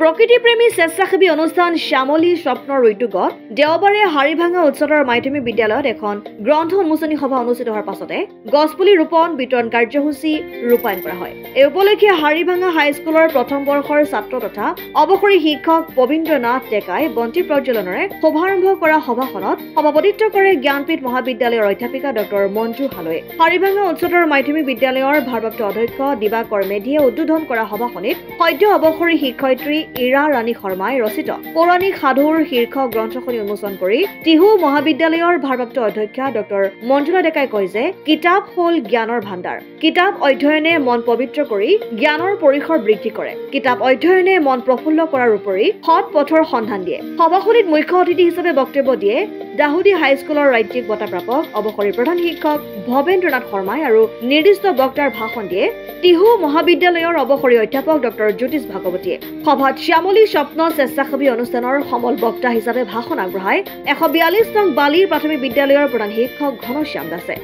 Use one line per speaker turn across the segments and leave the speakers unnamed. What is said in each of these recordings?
প্ৰকৃতিপ্ৰেমী স্বেচ্ছাসেৱী অনুষ্ঠান শ্যামলী স্বপ্নৰ ঋতুগত দেওবাৰে হাৰিভাঙা উচ্চতৰ মাধ্যমিক বিদ্যালয়ত এখন গ্ৰন্থ উন্মোচনী সভা অনুষ্ঠিত হোৱাৰ পাছতে গছপুলি ৰোপণ বিতৰণ কাৰ্যসূচী ৰূপায়ণ কৰা হয়। এই উপলক্ষে হাৰিভাঙা হাইস্কুলৰ প্ৰথম বৰ্ষৰ ছাত্ৰ তথা অৱসৰী শিক্ষক পবিন্দ্ৰনাথ ডেকাই বন্তি প্ৰজ্বলনেৰে শুভাৰম্ভ কৰা সভাখনত সভাপতিত্ব কৰে জ্ঞানপীঠ মহাবিদ্যালয়ৰ অধ্যাপিকা ডক্টৰ মঞ্জু হালৈয়ে। হাৰিভাঙা উচ্চতৰ মাধ্যমিক বিদ্যালয়ৰ ভাৰপ্ৰাপ্ত অধ্যক্ষ দিবাকৰ মেধিয়ে উদ্বোধন কৰা সভাখনিত সদ্য অৱসৰী শিক্ষয়িত্ৰী ইৰা ৰাণী শৰ্মাই ৰচিত পৌৰাণিক সাধুৰ শীৰ্ষক গ্ৰন্থখনি উন্মোচন কৰি টিহু মহাবিদ্যালয়ৰ ভাৰপ্ৰাপ্ত অধ্যক্ষ ডক্টৰ মঞ্জুলা ডেকাই কয় যে কিতাপ হ'ল জ্ঞানৰ ভাণ্ডাৰ। কিতাপ অধ্যয়নে মন পবিত্ৰ কৰি জ্ঞানৰ পৰিসৰ বৃদ্ধি কৰে। কিতাপ অধ্যয়নে মন প্ৰফুল্ল কৰাৰ উপৰি সৎ পথৰ সন্ধান দিয়ে। সভাখনিত মুখ্য অতিথি হিচাপে বক্তব্য দিয়ে দাহুদী হাইস্কুলৰ ৰাজ্যিক বঁটা প্ৰাপক অৱসৰী প্ৰধান শিক্ষক ভৱেন্দ্ৰনাথ শৰ্মাই আৰু নিৰ্দিষ্ট বক্তাৰ ভাষণ দিয়ে টিহু মহাবিদ্যালয়ৰ অৱসৰী অধ্যাপক ডক্টৰ জ্যোতিষ ভাগৱতীয়ে। সভাত শ্যামলী স্বপ্ন স্বেচ্ছাসেৱী অনুষ্ঠানৰ সমল বক্তা হিচাপে ভাষণ আগবঢ়াই 142 নং বালি প্ৰাথমিক বিদ্যালয়ৰ প্ৰধান শিক্ষক ঘনশ্যাম দাসে।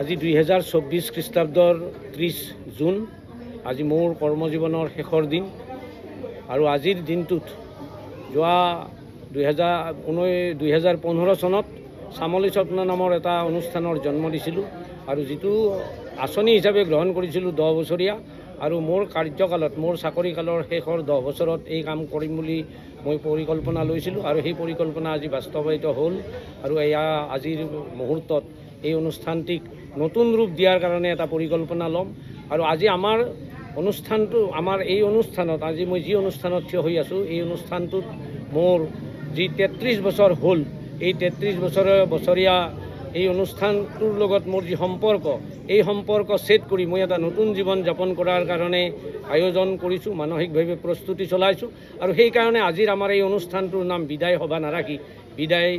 আজি 2024 খ্ৰীষ্টাব্দৰ 30 জুন আজি মোৰ কৰ্মজীৱনৰ শেষৰ দিন আৰু আজিৰ দিনটোত যোৱা 2015 চনত শ্যামলী স্বপ্ন নামৰ এটা অনুষ্ঠানৰ জন্ম দিছিলোঁ আৰু যিটো আঁচনি হিচাপে গ্ৰহণ কৰিছিলোঁ 10 বছৰীয়া আৰু মোৰ কাৰ্যকালত মোৰ চাকৰিকালৰ শেষৰ 10 বছৰত এই কাম কৰিম বুলি মই পৰিকল্পনা লৈছিলোঁ আৰু সেই পৰিকল্পনা আজি বাস্তৱায়িত হ'ল আৰু এয়া আজিৰ মুহূৰ্তত এই অনুষ্ঠানটিক নতুন ৰূপ দিয়াৰ কাৰণে এটা পৰিকল্পনা ল'ম আৰু আজি আমাৰ এই অনুষ্ঠানত আজি মই যি অনুষ্ঠানত থিয় হৈ আছোঁ এই অনুষ্ঠানটোত মোৰ যি 33 বছৰ হ'ল এই 33 বছৰীয়া এই অনুষ্ঠানটোৰ লগত মোৰ যি সম্পৰ্ক এই সম্পৰ্ক ছেট কৰি মই এটা নতুন জীৱন যাপন কৰাৰ কাৰণে আয়োজন কৰিছোঁ, মানসিকভাৱে প্ৰস্তুতি চলাইছোঁ আৰু সেইকাৰণে আজিৰ আমাৰ এই অনুষ্ঠানটোৰ নাম বিদায় সভা নাৰাখি বিদায়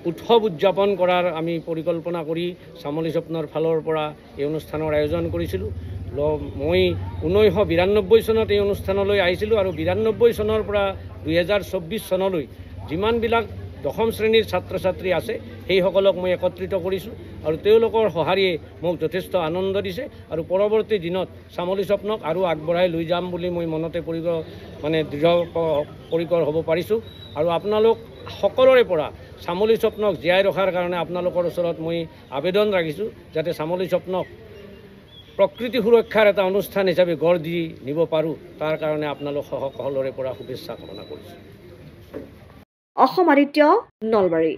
উৎসৱ উদযাপন কৰাৰ আমি পৰিকল্পনা কৰি শ্যামলী স্বপ্নৰ ফালৰ পৰা এই অনুষ্ঠানৰ আয়োজন কৰিছিলোঁ। মই 1992 চনত এই অনুষ্ঠানলৈ আহিছিলোঁ আৰু 92 চনৰ পৰা 2024 চনলৈ যিমানবিলাক দশম শ্ৰেণীৰ ছাত্ৰ ছাত্ৰী আছে সেইসকলক মই একত্ৰিত কৰিছোঁ আৰু তেওঁলোকৰ সঁহাৰিয়ে মোক যথেষ্ট আনন্দ দিছে আৰু পৰৱৰ্তী দিনত শ্যামলী স্বপ্নক আৰু আগবঢ়াই লৈ যাম বুলি মই মনতে দৃঢ় পৰিকৰ হ'ব পাৰিছোঁ আৰু আপোনালোক সকলোৰে পৰা শ্যামলী স্বপ্নক জীয়াই ৰখাৰ কাৰণে আপোনালোকৰ ওচৰত মই আবেদন ৰাখিছোঁ যাতে শ্যামলী স্বপ্নক প্ৰকৃতি সুৰক্ষাৰ এটা অনুষ্ঠান হিচাপে গঢ় দি নিব পাৰোঁ, তাৰ কাৰণে আপোনালোক সকলোৰে পৰা শুভেচ্ছা কামনা কৰিছোঁ।
অসম আদিত্য, নলবাৰী।